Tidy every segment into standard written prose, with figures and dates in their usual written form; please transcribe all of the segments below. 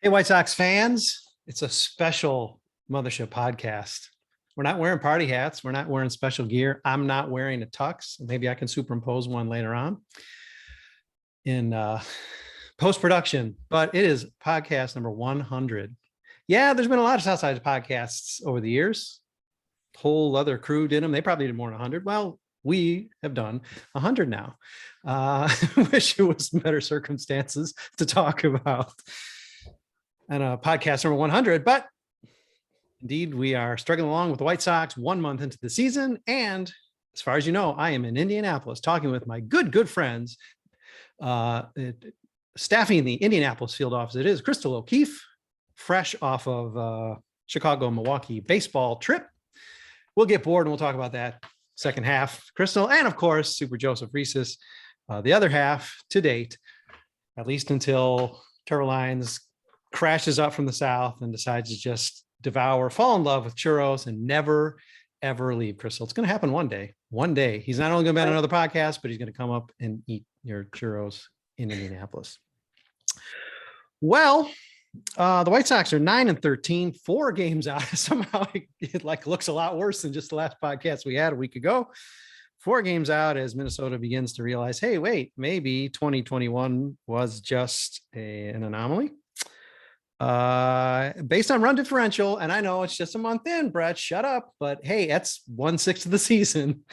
Hey, White Sox fans, it's a special Mothership podcast. We're not wearing party hats. We're not wearing special gear. I'm not wearing a tux. Maybe I can superimpose one later on in post-production, but it is podcast number 100. Yeah, there's been a lot of Southside podcasts over the years. Whole other crew did them. They probably did more than 100. Well, we have done 100 now. Wish it was better circumstances to talk about and podcast number 100, but indeed we are struggling along with the White Sox 1 month into the season. And as far as you know, I am in Indianapolis talking with my good friends, staffing the Indianapolis Field Office. It is Chrystal O'Keefe, fresh off of Chicago, Milwaukee baseball trip. We'll get bored and we'll talk about that second half. Chrystal, and of course, Super Joseph Resis, the other half to date, at least until Turtle Lines crashes up from the south and decides to just fall in love with churros and never, ever leave. Chrystal, it's going to happen one day. One day. He's not only going to be on another podcast, but he's going to come up and eat your churros in Indianapolis. Well, the White Sox are 9-13, 4 games out. Somehow it looks a lot worse than just the last podcast we had a week ago. 4 games out as Minnesota begins to realize, hey, wait, maybe 2021 was just an anomaly. Based on run differential, and I know it's just a month in, Brett, shut up, but hey, that's 1/6 of the season.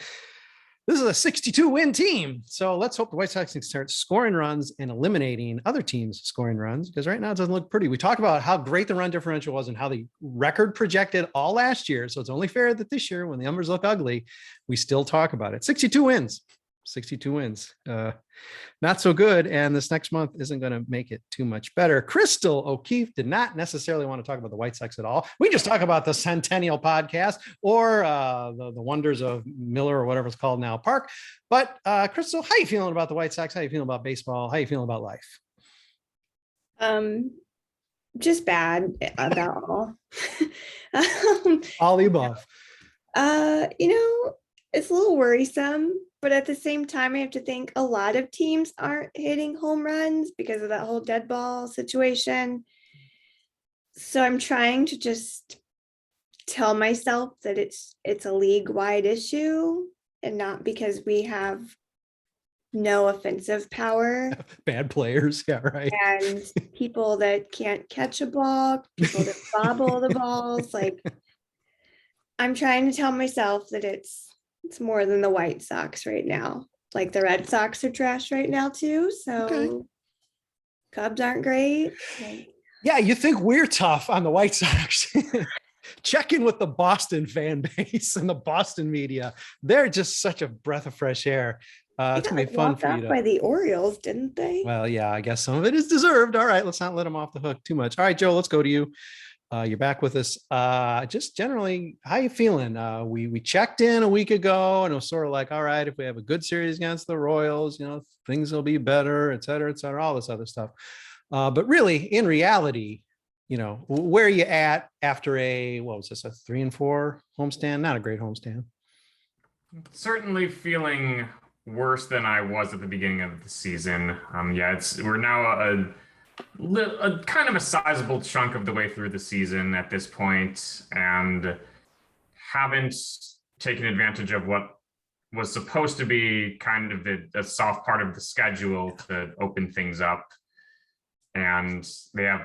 This is a 62-win team. So let's hope the White Sox can start scoring runs and eliminating other teams scoring runs, because right now it doesn't look pretty. We talk about how great the run differential was and how the record projected all last year. So it's only fair that this year, when the numbers look ugly, we still talk about it. 62 wins. 62 wins. Not so good. And this next month isn't going to make it too much better. Chrystal O'Keefe did not necessarily want to talk about the White Sox at all. We just talk about the Centennial podcast or the wonders of Miller or whatever it's called now, Park. But Chrystal, how you feeling about the White Sox? How you feeling about baseball? How you feeling about life? Just bad about all. All the above. It's a little worrisome, but at the same time, I have to think a lot of teams aren't hitting home runs because of that whole dead ball situation. So I'm trying to just tell myself that it's a league-wide issue and not because we have no offensive power. Bad players, yeah, right. And people that can't catch a ball, people that bobble the balls. Like, I'm trying to tell myself that it's more than the White Sox right now. Like, the Red Sox are trash right now too. So okay. Cubs aren't great. Yeah, you think we're tough on the White Sox. Check in with the Boston fan base and the Boston media. They're just such a breath of fresh air. It's gonna be fun for you. By the Orioles, didn't they? Well, yeah, I guess some of it is deserved. All right, let's not let them off the hook too much. All right, Joe, let's go to you. You're back with us. Just generally, how you feeling? We checked in a week ago and it was sort of like, all right, if we have a good series against the Royals, things will be better, et cetera, all this other stuff. But really, in reality, where are you at after a 3-4 homestand? Not a great homestand. Certainly feeling worse than I was at the beginning of the season. We're now a kind of a sizable chunk of the way through the season at this point, and haven't taken advantage of what was supposed to be kind of the soft part of the schedule to open things up. And they have,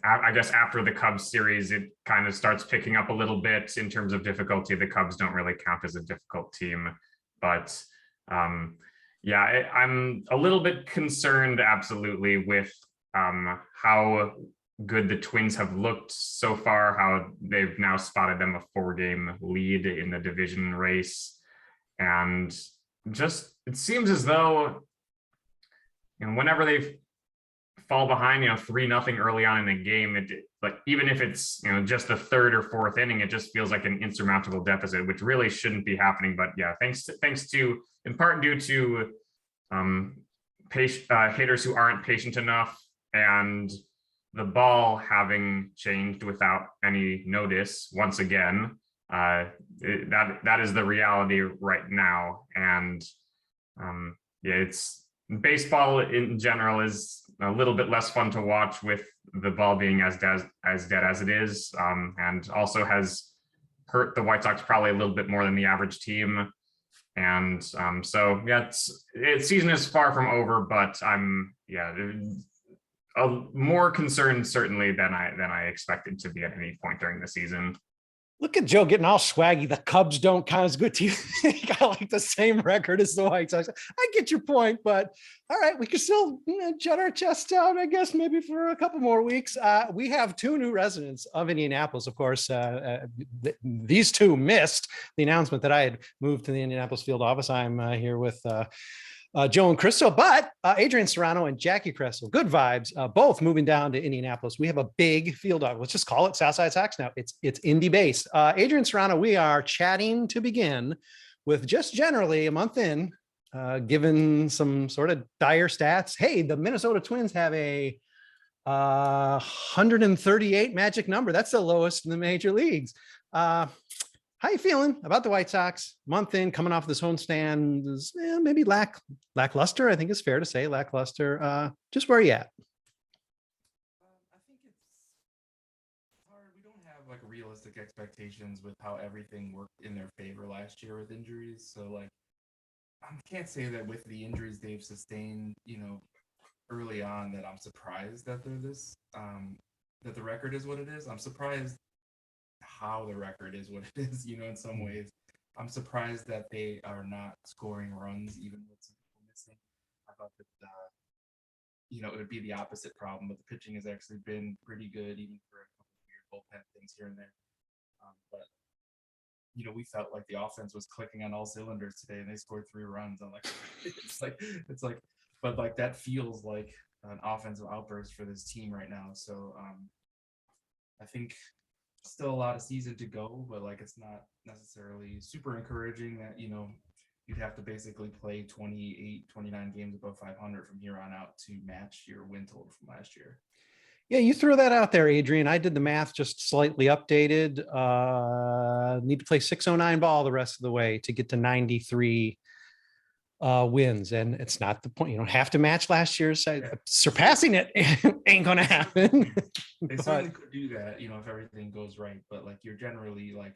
I guess, after the Cubs series, it kind of starts picking up a little bit in terms of difficulty. The Cubs don't really count as a difficult team, but I'm a little bit concerned, absolutely, with how good the Twins have looked so far, how they've now spotted them a 4-game lead in the division race. And just, it seems as though, whenever they fall behind, 3-0 early on in a game, even if it's, just the 3rd or 4th inning, it just feels like an insurmountable deficit, which really shouldn't be happening. But yeah, thanks to, in part due to hitters who aren't patient enough and the ball having changed without any notice once again. That is the reality right now. And it's baseball in general is a little bit less fun to watch with the ball being as dead as it is, and also has hurt the White Sox probably a little bit more than the average team. And so yeah, season is far from over, but I'm more concerned certainly than I expected to be at any point during the season. Look at Joe getting all swaggy. The Cubs don't count as good team. He got like the same record as the White Sox. I get your point, but all right, we can still jut our chests out, I guess, maybe for a couple more weeks. We have two new residents of Indianapolis, of course. These two missed the announcement that I had moved to the Indianapolis Field Office. I'm here with Joe and Chrystal, but Adrian Serrano and Jacki Krestel, good vibes, both moving down to Indianapolis. We have a big field office. Let's just call it Southside Sox now. It's Indy based. Adrian Serrano, we are chatting to begin with just generally a month in, given some sort of dire stats. Hey, the Minnesota Twins have a 138 magic number. That's the lowest in the major leagues. How you feeling about the White Sox? Month in, coming off this homestand, is maybe lackluster. I think it's fair to say lackluster. Just where are you at? I think it's hard. We don't have like realistic expectations with how everything worked in their favor last year with injuries. So like, I can't say that with the injuries they've sustained, early on, that I'm surprised that they're this, that the record is what it is. I'm surprised how the record is what it is, in some ways. I'm surprised that they are not scoring runs even with some people missing. I thought that it would be the opposite problem, but the pitching has actually been pretty good even for a couple of weird bullpen things here and there. But we felt like the offense was clicking on all cylinders today, and they scored 3 runs. I'm like, but like that feels like an offensive outburst for this team right now. So I think still a lot of season to go, but like it's not necessarily super encouraging that you'd have to basically play 28, 29 games above 500 from here on out to match your win total from last year. Yeah, you threw that out there, Adrian. I did the math, just slightly updated. Need to play 609 ball the rest of the way to get to 93 wins, and it's not the point. You don't have to match last year's. Surpassing it ain't gonna happen. They certainly could do that, if everything goes right. But like you're generally like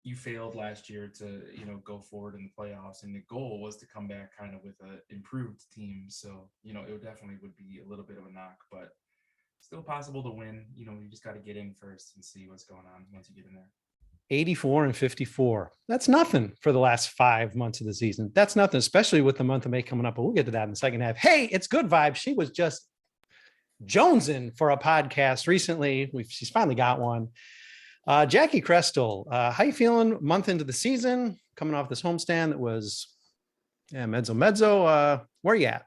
you failed last year to go forward in the playoffs, and the goal was to come back kind of with an improved team. So it definitely would be a little bit of a knock, but still possible to win. You just got to get in first and see what's going on once you get in there. 84 and 54. That's nothing for the last 5 months of the season. That's nothing, especially with the month of May coming up. But we'll get to that in the second half. Hey, it's good vibes. She was just jonesing for a podcast recently. She's finally got one. Jacki Krestel, how you feeling month into the season? Coming off this homestand that was mezzo. Where you at?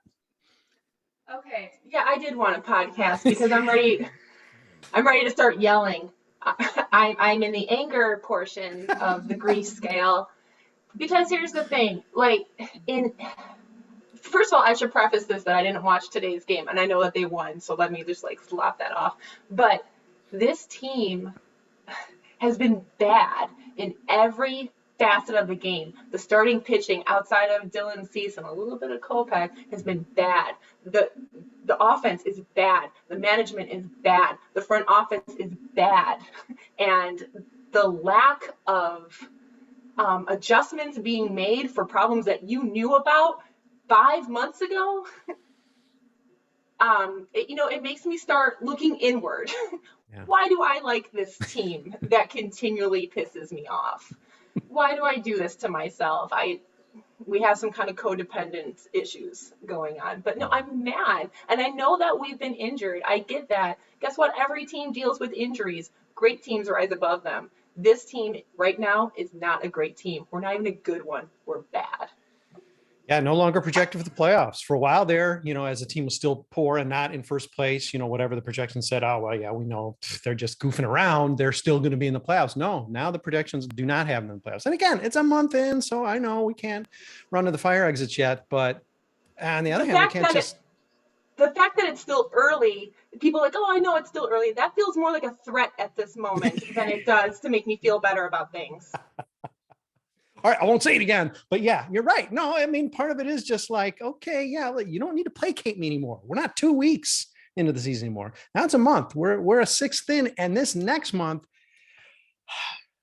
Okay. Yeah, I did want a podcast because I'm ready to start yelling. I'm in the anger portion of the grief scale, because here's the thing, first of all, I should preface this that I didn't watch today's game, and I know that they won, so let me just slap that off. But this team has been bad in every facet of the game. The starting pitching outside of Dylan Cease and a little bit of Kopech has been bad. The offense is bad. The management is bad. The front office is bad. And the lack of adjustments being made for problems that you knew about 5 months ago, it makes me start looking inward. Yeah. Why do I like this team that continually pisses me off? Why do I do this to myself? We have some kind of codependent issues going on, but no, I'm mad. And I know that we've been injured. I get that. Guess what? Every team deals with injuries. Great teams rise above them. This team right now is not a great team. We're not even a good one. We're bad. Yeah, no longer projected for the playoffs. For a while there, as the team was still poor and not in first place, whatever the projections said, oh, well, yeah, we know they're just goofing around. They're still going to be in the playoffs. No, now the projections do not have them in the playoffs. And again, it's a month in, so I know we can't run to the fire exits yet. But on the other hand, we can't just... The fact that it's still early, people are like, oh, I know it's still early. That feels more like a threat at this moment than it does to make me feel better about things. All right, I won't say it again, but yeah, you're right. No, I mean, part of it is just like, okay, yeah, you don't need to placate me anymore. We're not 2 weeks into the season anymore. Now it's a month. We're a sixth in, and this next month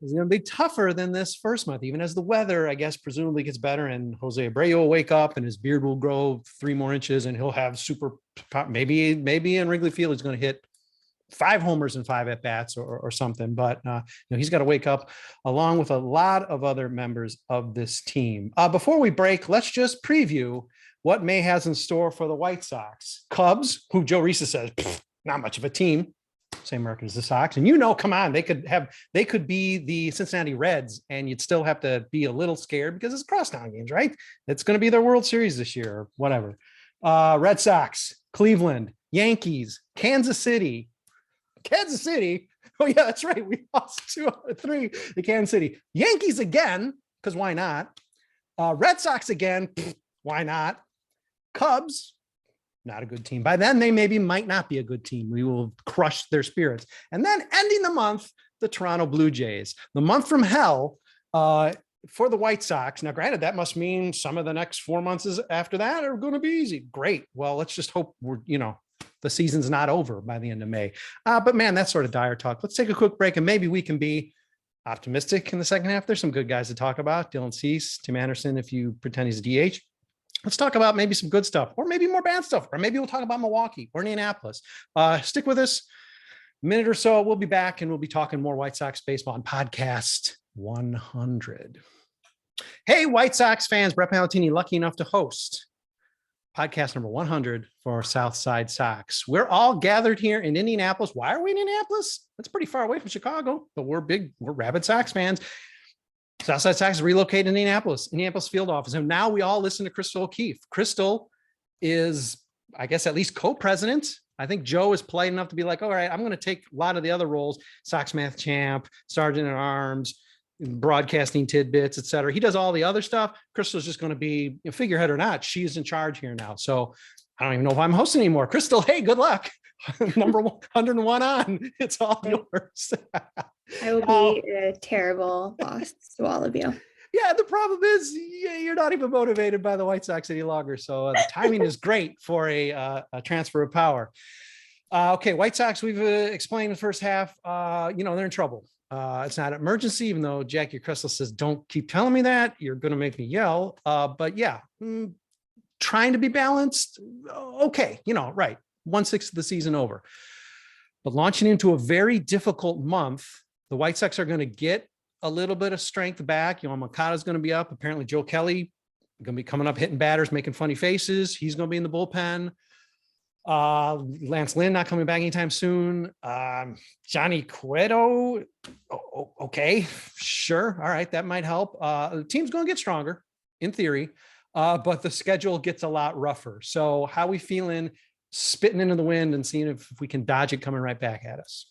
is going to be tougher than this first month, even as the weather, I guess, presumably gets better, and Jose Abreu will wake up and his beard will grow 3 more inches, and he'll have maybe in Wrigley Field he's going to hit 5 homers and 5 at bats or something. But he's got to wake up along with a lot of other members of this team. Before we break, let's just preview what May has in store for the White Sox. Cubs, who Joe Resis says not much of a team, same record as the Sox, and come on, they could be the Cincinnati Reds, and you'd still have to be a little scared because it's crosstown games, right? It's going to be their World Series this year or whatever. Red Sox, Cleveland, Yankees, Kansas City. Oh yeah, that's right. We lost 2 out of 3 to Kansas City. Yankees again, because why not? Red Sox again, why not? Cubs, not a good team. By then, they might not be a good team. We will crush their spirits. And then ending the month, the Toronto Blue Jays. The month from hell for the White Sox. Now, granted, that must mean some of the next 4 months after that are going to be easy. Great. Well, let's just hope the season's not over by the end of May. But man, that's sort of dire talk. Let's take a quick break, and maybe we can be optimistic in the second half. There's some good guys to talk about. Dylan Cease, Tim Anderson, if you pretend he's a DH. Let's talk about maybe some good stuff, or maybe more bad stuff, or maybe we'll talk about Milwaukee or Indianapolis. Stick with us a minute or so. We'll be back, and we'll be talking more White Sox baseball on podcast 100. Hey, White Sox fans, Brett Ballantini, lucky enough to host podcast number 100 for Southside Sox. We're all gathered here in Indianapolis. Why are we in Indianapolis? That's pretty far away from Chicago, but we're rabid Sox fans. Southside Sox is relocated to Indianapolis Field Office. And now we all listen to Chrystal O'Keefe. Chrystal is, I guess, at least co-president. I think Joe is polite enough to be like, all right, I'm going to take a lot of the other roles, Sox Math Champ, Sergeant at Arms, broadcasting tidbits, et cetera. He does all the other stuff. Crystal's just going to be, figurehead or not, she's in charge here now. So I don't even know if I'm hosting anymore. Chrystal, hey, good luck. Number 101 on. It's all yours. I will be a terrible boss to all of you. Yeah, the problem is you're not even motivated by the White Sox any longer. So the timing is great for a transfer of power. Okay, White Sox, we've explained the first half. They're in trouble. It's not an emergency, even though Jacki Krestel says, don't keep telling me that. You're going to make me yell. But yeah, trying to be balanced. Okay, right. 1/6 of the season over. But launching into a very difficult month, the White Sox are going to get a little bit of strength back. Makata's going to be up. Apparently, Joe Kelly going to be coming up, hitting batters, making funny faces. He's going to be in the bullpen. Lance Lynn not coming back anytime soon. Johnny Cueto. Okay, sure. All right. That might help. The team's going to get stronger in theory, but the schedule gets a lot rougher. So how we feeling spitting into the wind and seeing if we can dodge it coming right back at us?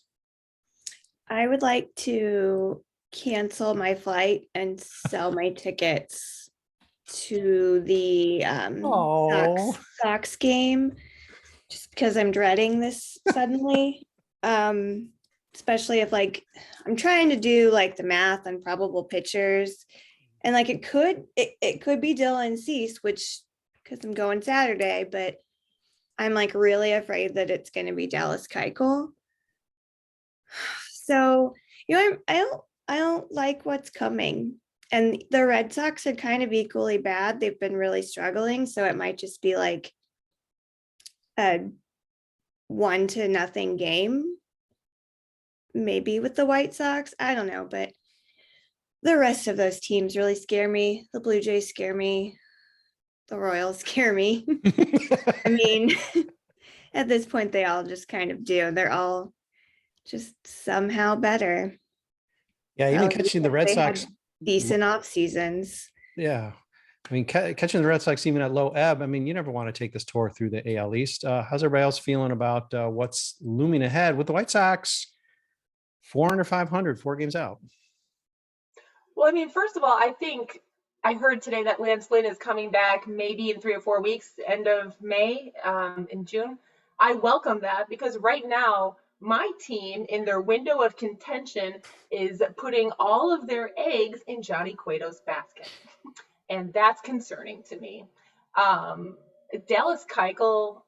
I would like to cancel my flight and sell my tickets to the Sox game, just because I'm dreading this suddenly. Especially if I'm trying to do the math on probable pitchers, and it could be Dylan Cease, which because I'm going Saturday, but I'm really afraid that it's going to be Dallas Keuchel. So I don't like what's coming, and the Red Sox are kind of equally bad. They've been really struggling, so it might just be a 1-0 game, maybe with the White Sox. I don't know, but the rest of those teams really scare me. The Blue Jays scare me. The Royals scare me. I mean, at this point, they all just kind of do. They're all just somehow better. Yeah, even catching the Red Sox decent off seasons. Yeah. I mean, catching the Red Sox even at low ebb, I mean, you never want to take this tour through the AL East. How's everybody else feeling about what's looming ahead with the White Sox 4 under 500, 4 games out? Well, I mean, first of all, I think I heard today that Lance Lynn is coming back maybe in 3 or 4 weeks, end of May, in June. I welcome that because right now my team in their window of contention is putting all of their eggs in Johnny Cueto's basket. And that's concerning to me. Dallas Keuchel,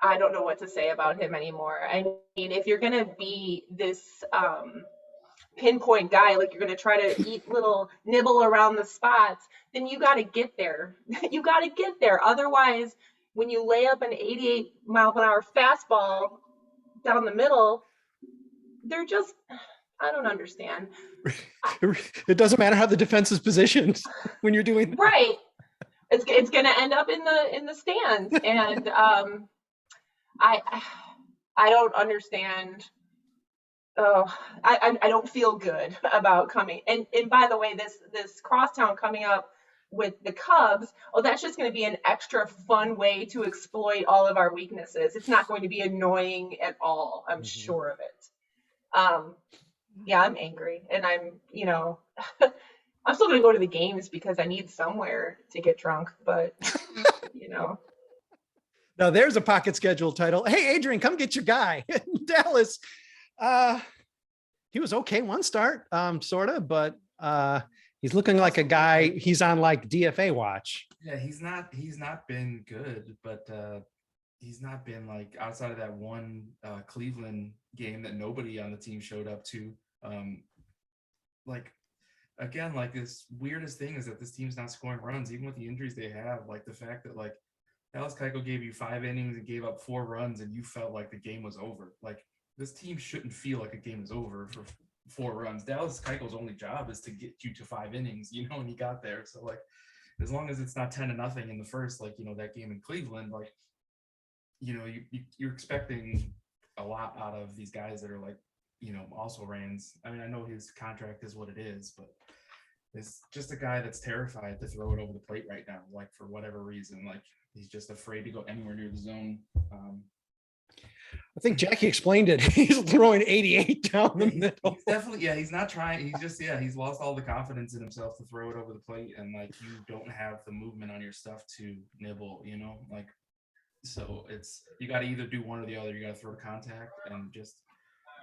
I don't know what to say about him anymore. I mean, if you're going to be this pinpoint guy, like you're going to try to eat little nibble around the spots, then you got to get there. You got to get there. Otherwise, when you lay up an 88 mile per hour fastball down the middle, they're just, I don't understand. It doesn't matter how the defense is positioned when you're doing that. Right. It's going to end up in the stands. And I don't understand. Oh, I don't feel good about coming. And by the way, this crosstown coming up with the Cubs, that's just going to be an extra fun way to exploit all of our weaknesses. It's not going to be annoying at all. I'm sure of it. Yeah, I'm angry, and I'm still going to go to the games because I need somewhere to get drunk, but Now there's a pocket schedule title. Hey, Adrian, come get your guy. Dallas. He was okay one start, sort of, but he's looking like a guy. He's on like DFA watch. Yeah, he's not been good, but he's not been like outside of that one Cleveland game that nobody on the team showed up to. Like again, like this weirdest thing is that this team's not scoring runs, even with the injuries they have. Like the fact that like Dallas Keuchel gave you 5 innings and gave up 4 runs, and you felt like the game was over. Like this team shouldn't feel like a game is over for 4 runs. Dallas Keuchel's only job is to get you to 5 innings, and he got there. So like, as long as it's not 10-0 in the first, like, that game in Cleveland, like, you're expecting a lot out of these guys that are like, also rans. I mean, I know his contract is what it is, but it's just a guy that's terrified to throw it over the plate right now, like for whatever reason. Like he's just afraid to go anywhere near the zone. I think Jacki explained it. He's throwing 88 down the middle. He's definitely, he's not trying. He's just, he's lost all the confidence in himself to throw it over the plate. And like, you don't have the movement on your stuff to nibble, like, so you got to either do one or the other. You got to throw to contact and just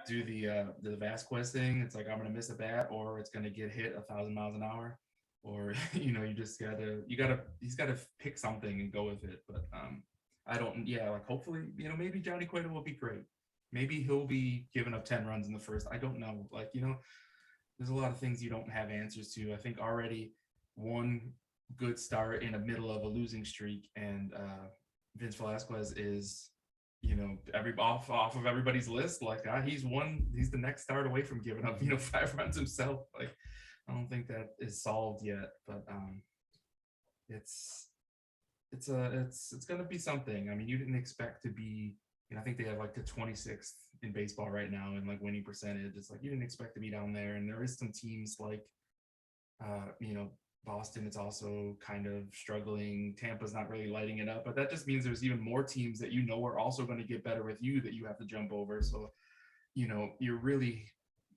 do the Vasquez thing. It's like, I'm going to miss a bat, or it's going to get hit 1,000 miles an hour, or, you just he's got to pick something and go with it. But, like hopefully, maybe Johnny Cueto will be great. Maybe he'll be giving up 10 runs in the first. I don't know. Like, there's a lot of things you don't have answers to. I think already one good start in the middle of a losing streak, and Vince Velasquez is, off of everybody's list. Like he's the next start away from giving up, 5 runs himself. Like, I don't think that is solved yet, but it's going to be something. I mean, you didn't expect to be, I think they have like the 26th in baseball right now in like winning percentage. It's like, you didn't expect to be down there. And there is some teams like, Boston, it's also kind of struggling. Tampa's not really lighting it up, but that just means there's even more teams that are also going to get better with you that you have to jump over. So, you really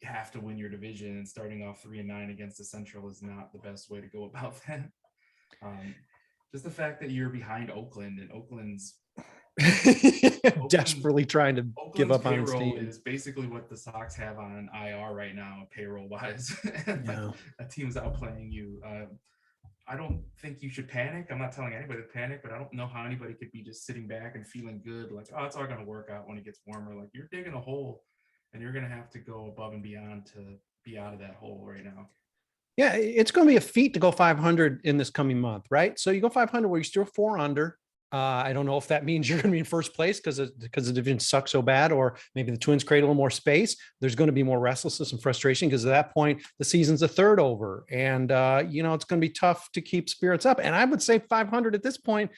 have to win your division, and starting off 3-9 against the Central is not the best way to go about that. Just the fact that you're behind Oakland, and Oakland's desperately trying to give up on payroll is basically what the Sox have on IR right now, payroll wise. A team's outplaying you. I don't think you should panic. I'm not telling anybody to panic, but I don't know how anybody could be just sitting back and feeling good, like, oh, it's all going to work out when it gets warmer. Like, you're digging a hole, and you're going to have to go above and beyond to be out of that hole right now. Yeah, it's going to be a feat to go 500 in this coming month, right? So you go 500 where you're still 4 under. I don't know if that means you're going to be in first place because the division sucks so bad, or maybe the Twins create a little more space. There's going to be more restlessness and frustration because at that point, the season's a third over. And, it's going to be tough to keep spirits up. And I would say 500 at this point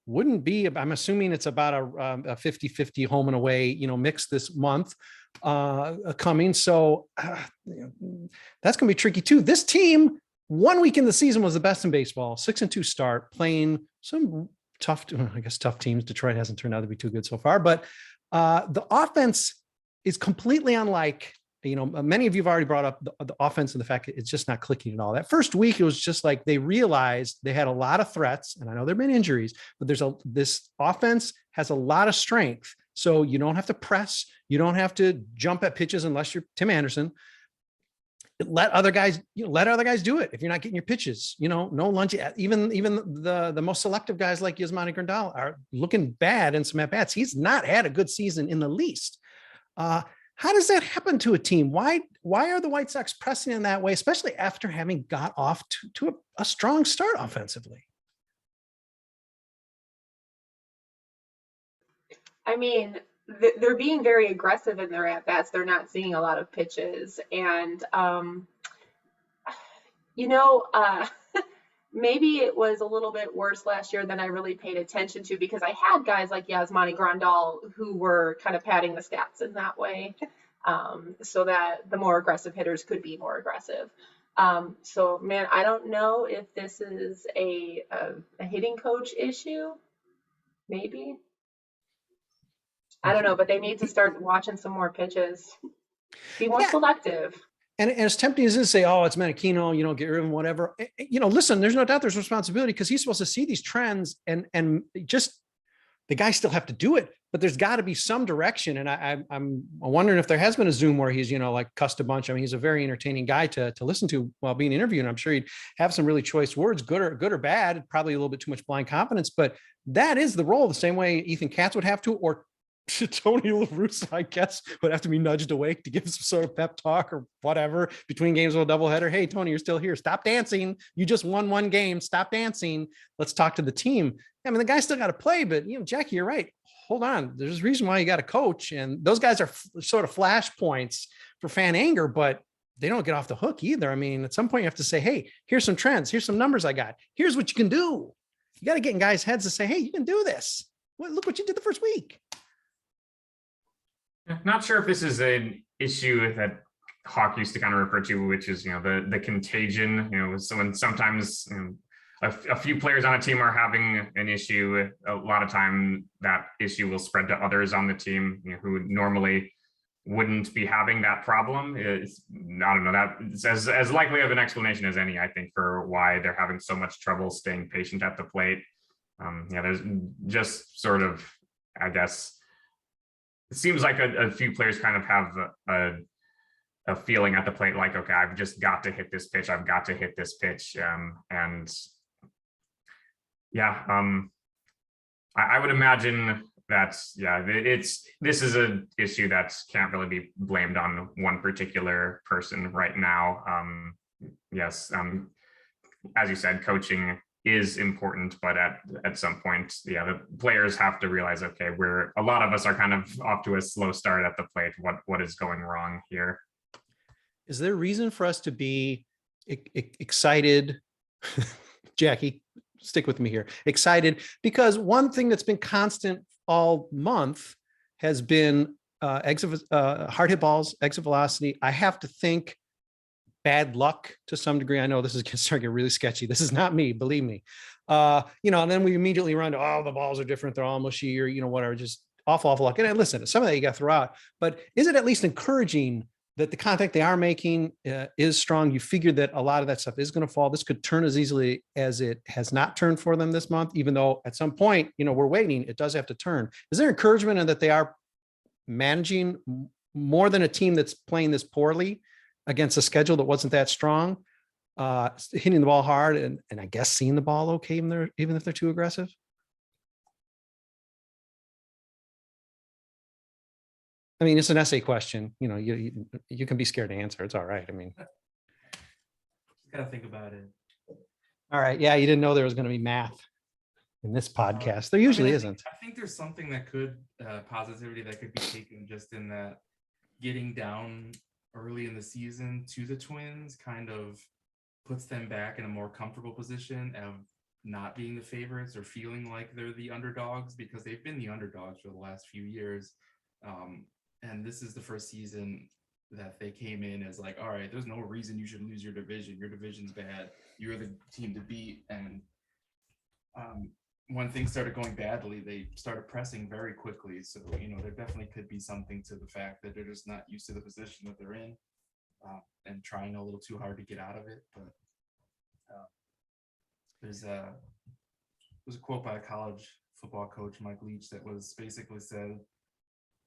wouldn't be, I'm assuming it's about a 50-50 home and away, mix this month coming. So that's going to be tricky too. This team, 1 week in the season, was the best in baseball, 6-2 start, playing some tough teams. Detroit hasn't turned out to be too good so far, but the offense is completely unlike, many of you have already brought up the offense and the fact that it's just not clicking at all. That first week, it was just like they realized they had a lot of threats, and I know there've been injuries, but this offense has a lot of strength. So you don't have to press. You don't have to jump at pitches unless you're Tim Anderson. Let other guys do it. If you're not getting your pitches, no lunge. Even the most selective guys like Yasmani Grandal are looking bad in some at bats. He's not had a good season in the least. How does that happen to a team? Why are the White Sox pressing in that way, especially after having got off to a strong start offensively? I mean, they're being very aggressive in their at bats. They're not seeing a lot of pitches, and maybe it was a little bit worse last year than I really paid attention to, because I had guys like Yasmani Grandal who were kind of padding the stats in that way, so that the more aggressive hitters could be more aggressive. So, man, I don't know if this is a hitting coach issue. Maybe. I don't know, but they need to start watching some more pitches. Be more selective. And as tempting as it is to say, oh, it's Menachino, get rid of him, whatever. Listen, there's no doubt there's responsibility, because he's supposed to see these trends, and just the guys still have to do it. But there's got to be some direction. And I'm wondering if there has been a Zoom where he's, like cussed a bunch. I mean, he's a very entertaining guy to listen to while being interviewed. And I'm sure he'd have some really choice words, good or bad, probably a little bit too much blind confidence. But that is the role, the same way Ethan Katz would have to, or Tony La Russa, I guess, would have to be nudged awake to give some sort of pep talk or whatever between games of a doubleheader. Hey, Tony, you're still here. Stop dancing. You just won one game. Stop dancing. Let's talk to the team. I mean, the guy still got to play, but Jacki, you're right. Hold on. There's a reason why you got a coach, and those guys are sort of flashpoints for fan anger, but they don't get off the hook either. I mean, at some point you have to say, hey, here's some trends. Here's some numbers I got. Here's what you can do. You got to get in guys' heads to say, hey, you can do this. Well, look what you did the first week. Not sure if this is an issue that Hawk used to kind of refer to, which is, the contagion, when sometimes a few players on a team are having an issue. A lot of time that issue will spread to others on the team, who normally wouldn't be having that problem. I don't know, that's as likely of an explanation as any, I think, for why they're having so much trouble staying patient at the plate. There's just sort of, I guess, it seems like a few players kind of have a feeling at the plate like, okay, I've just got to hit this pitch. I've got to hit this pitch. I would imagine that, this is an issue that can't really be blamed on one particular person right now. As you said, coaching is important, but at some point, the players have to realize, okay, a lot of us are kind of off to a slow start at the plate. What is going wrong here? Is there a reason for us to be excited? Jacki, stick with me here. Excited because one thing that's been constant all month has been hard hit balls, exit velocity. I have to think bad luck to some degree. I know this is going to start getting really sketchy. This is not me, believe me. And then we immediately run to, oh, the balls are different. They're all mushy, or, whatever, just awful luck. And listen, some of that you got to throw out, but is it at least encouraging that the contact they are making is strong? You figure that a lot of that stuff is going to fall. This could turn as easily as it has not turned for them this month, even though at some point, we're waiting. It does have to turn. Is there encouragement in that they are managing more than a team that's playing this poorly against a schedule that wasn't that strong, hitting the ball hard and I guess seeing the ball okay, even if they're too aggressive? I mean, it's an essay question. You can be scared to answer. It's all right. I mean, just gotta think about it. All right. Yeah, you didn't know there was going to be math in this podcast. There usually isn't. I think there's something that could positivity that could be taken just in that getting down early in the season to the Twins kind of puts them back in a more comfortable position of not being the favorites or feeling like they're the underdogs, because they've been the underdogs for the last few years. And this is the first season that they came in as like, all right, there's no reason you should lose your division. Your division's bad. You're the team to beat. And when things started going badly, they started pressing very quickly. So, there definitely could be something to the fact that they're just not used to the position that they're in and trying a little too hard to get out of it. But there's a quote by a college football coach, Mike Leach, that was basically said,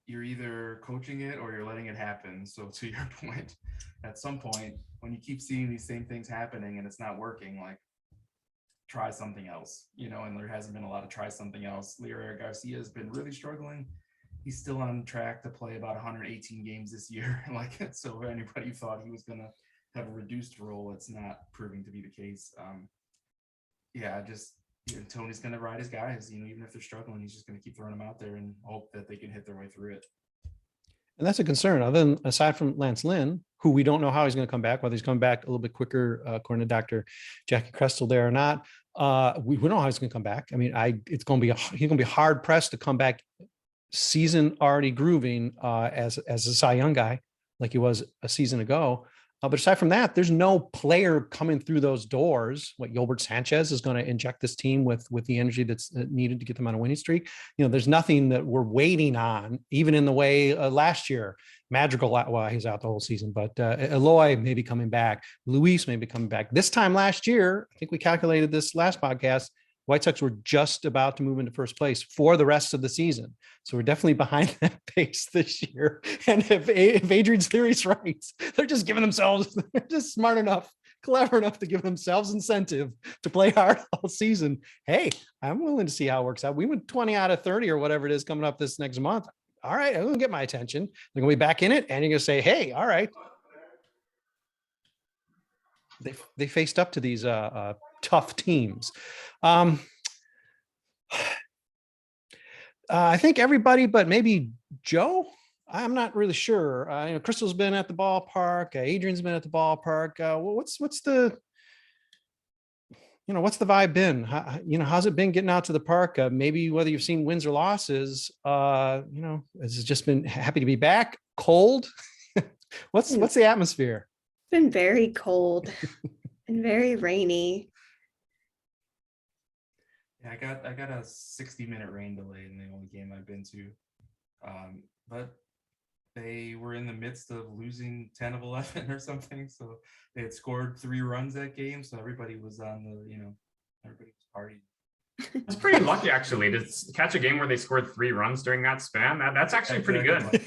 you're either coaching it or you're letting it happen. So to your point, at some point, when you keep seeing these same things happening and it's not working, like try something else, and there hasn't been a lot of try something else. Leury Garcia has been really struggling. He's still on track to play about 118 games this year. So if anybody thought he was going to have a reduced role, it's not proving to be the case. Tony's going to ride his guys, even if they're struggling, he's just going to keep throwing them out there and hope that they can hit their way through it. And that's a concern. Aside from Lance Lynn, who we don't know how he's going to come back, whether he's coming back a little bit quicker, according to Dr. Jacki Krestel there or not. We don't know how he's going to come back. I mean, he's going to be hard pressed to come back season already grooving as a Cy Young guy like he was a season ago. But aside from that, there's no player coming through those doors. Yolbert Sanchez is going to inject this team with the energy that's needed to get them on a winning streak. There's nothing that we're waiting on, even in the way last year. Madrigal, well, he's out the whole season, but Eloy may be coming back. Luis may be coming back. This time last year, I think we calculated this last podcast, White Sox were just about to move into first place for the rest of the season. So we're definitely behind that pace this year. And if Adrian's theory is right, they're just giving themselves, they're just smart enough, clever enough to give themselves incentive to play hard all season. Hey, I'm willing to see how it works out. We went 20 out of 30 or whatever it is coming up this next month. All right, I'm going to get my attention. They're going to be back in it. And you're going to say, hey, all right. They faced up to these tough teams. I think everybody, but maybe Joe. I'm not really sure. Crystal's been at the ballpark. Adrian's been at the ballpark. What's the vibe been? How's it been getting out to the park? Maybe whether you've seen wins or losses. Has it just been happy to be back? Cold? What's the atmosphere? It's been very cold and very rainy. Yeah, I got a 60-minute rain delay in the only game I've been to, but they were in the midst of losing 10 of 11 or something, so they had scored 3 runs that game, so everybody was on everybody was partying. It's pretty lucky actually to catch a game where they scored 3 runs during that span. That's actually pretty good.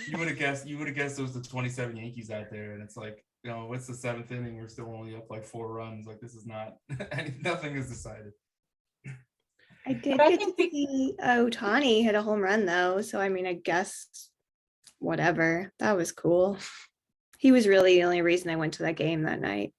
You would have guessed it was the 27 Yankees out there, and it's like, what's the 7th inning? We're still only up like 4 runs. Like, this is not nothing is decided. I did get to see Ohtani hit a home run though, so I mean, I guess whatever. That was cool. He was really the only reason I went to that game that night.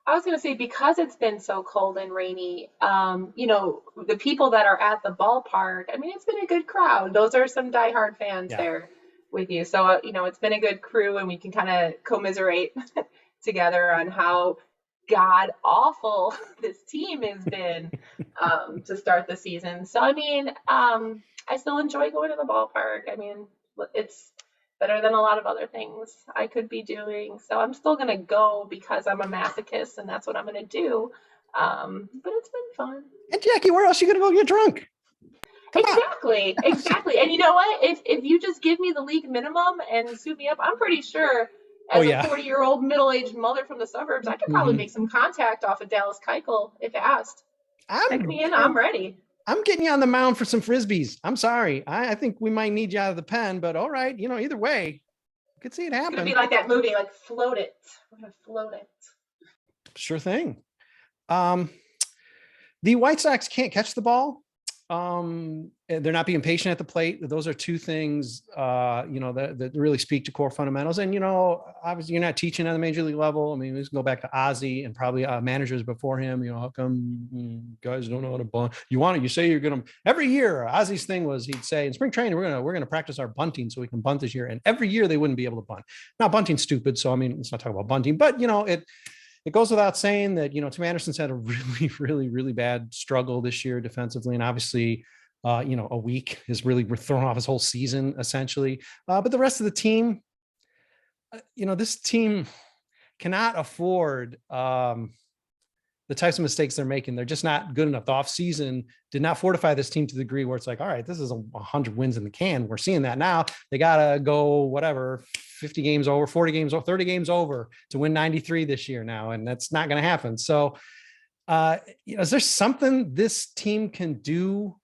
I was going to say, because it's been so cold and rainy, the people that are at the ballpark, I mean, it's been a good crowd. Those are some diehard fans there with you. So, it's been a good crew, and we can kind of commiserate together on how god awful this team has been to start the season. So, I mean, I still enjoy going to the ballpark. I mean, it's better than a lot of other things I could be doing. So I'm still going to go because I'm a masochist and that's what I'm going to do. But it's been fun. And Jackie, where else are you going to go get drunk? Exactly. And you know what? If you just give me the league minimum and suit me up, I'm pretty sure as a 40-year-old middle-aged mother from the suburbs, I could probably make some contact off of Dallas Keuchel if asked. Check me in. I'm ready. I'm getting you on the mound for some Frisbees. I'm sorry. I think we might need you out of the pen, but all right. Either way, you could see it happen. It's going to be like that movie, like Float It. We're going to float it. Sure thing. The White Sox can't catch the ball. They're not being patient at the plate. Those are two things, that really speak to core fundamentals. And, obviously you're not teaching on the major league level. I mean, let's go back to Ozzie and probably managers before him. How come guys don't know how to bunt? You say you're going to, every year Ozzie's thing was, he'd say in spring training, we're going to practice our bunting so we can bunt this year. And every year they wouldn't be able to bunt. Now bunting's stupid. So, I mean, let's not talk about bunting, but it goes without saying that, Tim Anderson's had a really, really, really bad struggle this year defensively. And obviously, a week has really thrown off his whole season, essentially. But the rest of the team, this team cannot afford the types of mistakes they're making. They're just not good enough. The offseason did not fortify this team to the degree where it's like, all right, this is 100 wins in the can. We're seeing that now. They got to go 50 games over, 40 games over, 30 games over to win 93 this year now. And that's not going to happen. So, is there something this team can do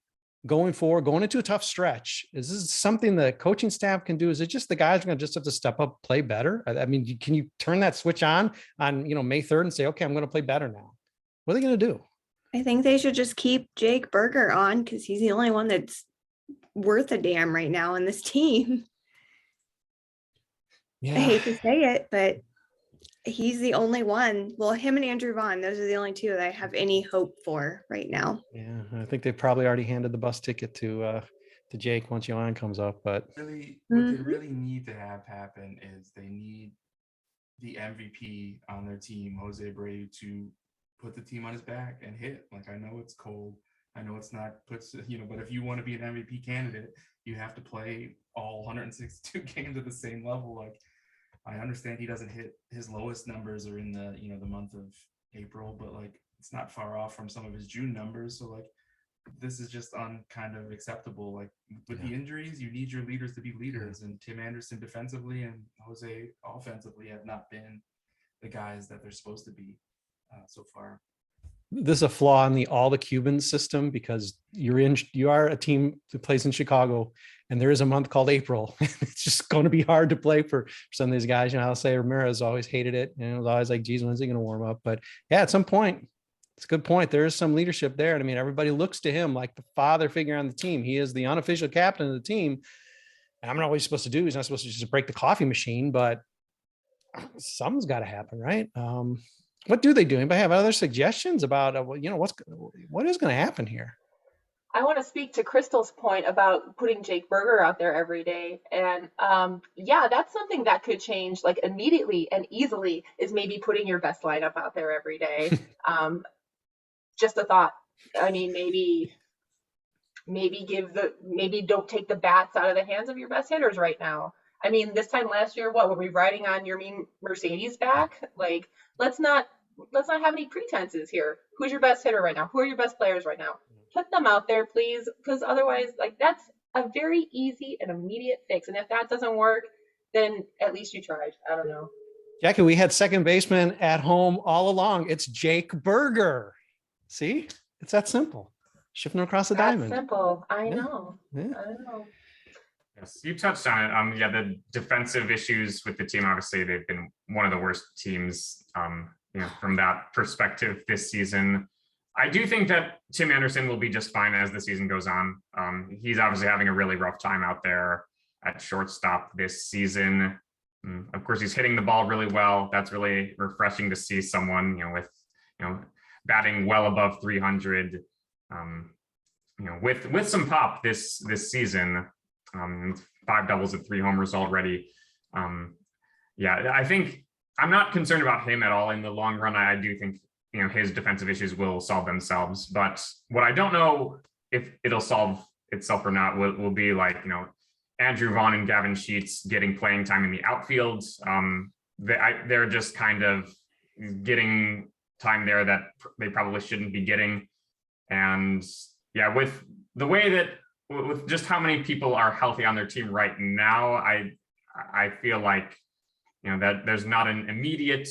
going forward, going into a tough stretch? Is this something the coaching staff can do? Is it just the guys are going to just have to step up, play better? I mean, can you turn that switch on May 3rd and say, okay, I'm going to play better now? What are they going to do? I think they should just keep Jake Berger on because he's the only one that's worth a damn right now in this team. I Yeah. hate to say it, but he's the only one. Well, him and Andrew Vaughn, those are the only two that I have any hope for right now. Yeah. I think they probably already handed the bus ticket to Jake once Yohan comes up, but Really, what they really need to have happen is they need the MVP on their team, Jose Abreu, to put the team on his back and hit. Like, I know it's cold. I know it's not puts, but if you want to be an MVP candidate, you have to play all 162 games at the same level. Like, I understand he doesn't hit his lowest numbers are in the, the month of April, but like, it's not far off from some of his June numbers. So like, this is just kind of acceptable. Like with the injuries, you need your leaders to be leaders, and Tim Anderson defensively and Jose offensively have not been the guys that they're supposed to be so far. This is a flaw in all the Cuban system, because you are a team that plays in Chicago, and there is a month called April. It's just going to be hard to play for some of these guys. I'll say Ramirez always hated it, and it was always like, geez, when's he going to warm up? But yeah, at some point, it's a good point. There is some leadership there. And I mean, everybody looks to him like the father figure on the team. He is the unofficial captain of the team. And I'm not what he's supposed to do. He's not supposed to just break the coffee machine, but something's got to happen, right? What do they do? Anybody have other suggestions about, what is going to happen here? I want to speak to Crystal's point about putting Jake Berger out there every day. And yeah, that's something that could change like immediately and easily, is maybe putting your best lineup out there every day. Just a thought. I mean, maybe don't take the bats out of the hands of your best hitters right now. I mean, this time last year, what were we riding on your mean Mercedes back? Like, let's not have any pretenses here. Who's your best hitter right now? Who are your best players right now? Put them out there, please, because otherwise, like, that's a very easy and immediate fix. And if that doesn't work, then at least you tried. I don't know. Jackie, we had second baseman at home all along. It's Jake Berger. See, it's that simple. Shifting across the diamond. Simple. I Yeah. know. Yeah. I know. Yes, you touched on it. Yeah, the defensive issues with the team, obviously, they've been one of the worst teams, from that perspective this season. I do think that Tim Anderson will be just fine as the season goes on. He's obviously having a really rough time out there at shortstop this season. Of course, he's hitting the ball really well. That's really refreshing to see someone, with, batting well above 300, with some pop this season. 5 doubles and 3 homers already. Yeah, I think I'm not concerned about him at all in the long run. I do think, his defensive issues will solve themselves. But what I don't know if it'll solve itself or not will be like, Andrew Vaughn and Gavin Sheets getting playing time in the outfield. They're just kind of getting time there that they probably shouldn't be getting. And yeah, with the way that, with just how many people are healthy on their team right now, I feel like, that there's not an immediate,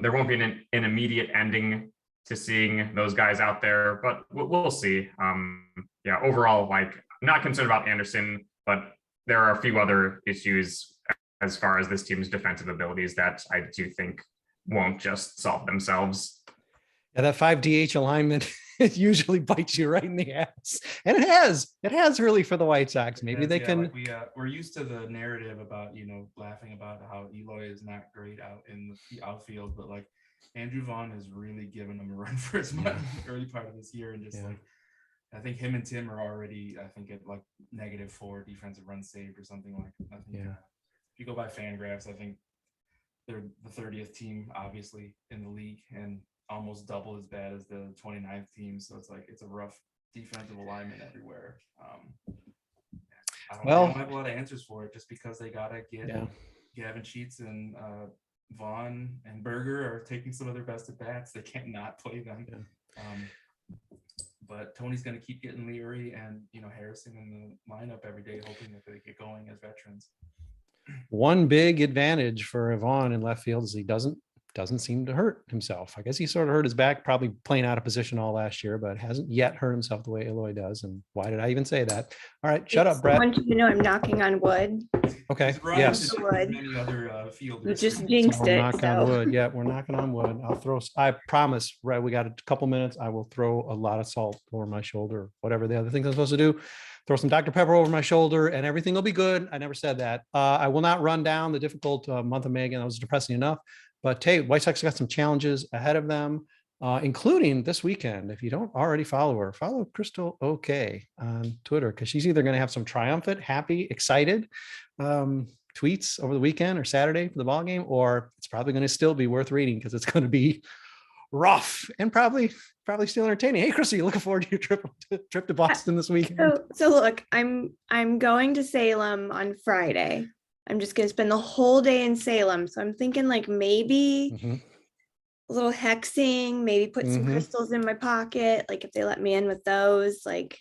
there won't be an immediate ending to seeing those guys out there, but we'll see. Yeah, overall, like, I'm not concerned about Anderson, but there are a few other issues as far as this team's defensive abilities that I do think won't just solve themselves. Yeah, that 5 DH alignment, it usually bites you right in the ass. And it has really for the White Sox. Maybe they can. Like we're used to the narrative about, laughing about how Eloy is not great out in the outfield, but like Andrew Vaughn has really given him a run for his money in the early part of this year. And just like, I think him and Tim are already, at like -4 defensive runs saved or something like that. If you go by Fangraphs, I think they're the 30th team, obviously, in the league, and almost double as bad as the 29th team. So it's like, it's a rough defensive alignment everywhere. I don't have a lot of answers for it, just because they got to get Gavin Sheets and Vaughn and Berger are taking some of their best at bats. They can't not play them. But Tony's going to keep getting Leary and, Harrison in the lineup every day, hoping that they get going as veterans. One big advantage for Vaughn in left field is he doesn't doesn't seem to hurt himself. I guess he sort of hurt his back, probably playing out of position all last year, but hasn't yet hurt himself the way Eloy does. And why did I even say that? All right, shut up, I Brett. want you to know I'm knocking on wood. Okay. He's run Yes. into Wood. many other fielders. You just who- jinxed So it. knock on So. wood. Yeah, we're knocking on wood. I promise, right? We got a couple minutes. I will throw a lot of salt over my shoulder, whatever the other things I'm supposed to do. Throw some Dr. Pepper over my shoulder and everything will be good. I never said that. I will not run down the difficult month of May again. That was depressing enough. But hey, White Sox got some challenges ahead of them, including this weekend. If you don't already follow her, follow Chrystal O'Keefe on Twitter, because she's either going to have some triumphant, happy, excited tweets over the weekend or Saturday for the ball game, or it's probably going to still be worth reading because it's going to be rough and probably still entertaining. Hey, Chrystal, you looking forward to your trip to Boston this weekend? So look, I'm going to Salem on Friday. I'm just gonna spend the whole day in Salem. So I'm thinking like maybe Mhm. a little hexing, maybe put some Mhm. crystals in my pocket, like if they let me in with those. Like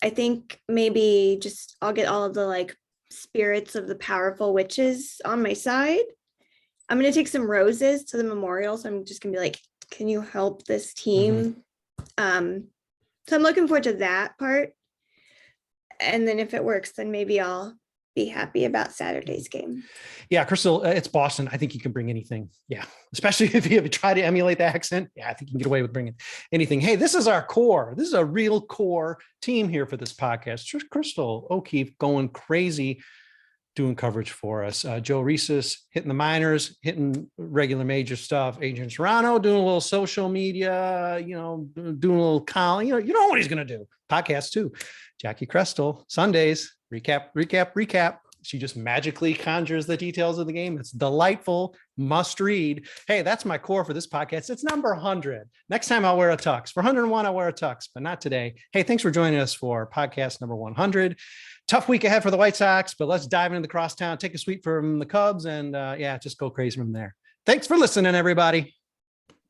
I think maybe just I'll get all of the like spirits of the powerful witches on my side. I'm gonna take some roses to the memorial. So I'm just gonna be like, can you help this team? So I'm looking forward to that part. And then if it works, then maybe I'll be happy about Saturday's game. Yeah, Chrystal, it's Boston. I think you can bring anything. Yeah, especially if you try to emulate the accent. Yeah, I think you can get away with bringing anything. Hey, this is our core. This is a real core team here for this podcast. Chrystal O'Keefe going crazy, doing coverage for us. Joe Resis hitting the minors, hitting regular major stuff. Adrian Serrano doing a little social media, doing a little column. You know what he's going to do. Podcast too. Jacki Krestel, Sundays, recap. She just magically conjures the details of the game. It's delightful, must read. Hey, that's my core for this podcast. It's number 100. Next time I'll wear a tux. For 101, I'll wear a tux, but not today. Hey, thanks for joining us for podcast number 100. Tough week ahead for the White Sox, but let's dive into the crosstown, take a sweep from the Cubs, and just go crazy from there. Thanks for listening, everybody.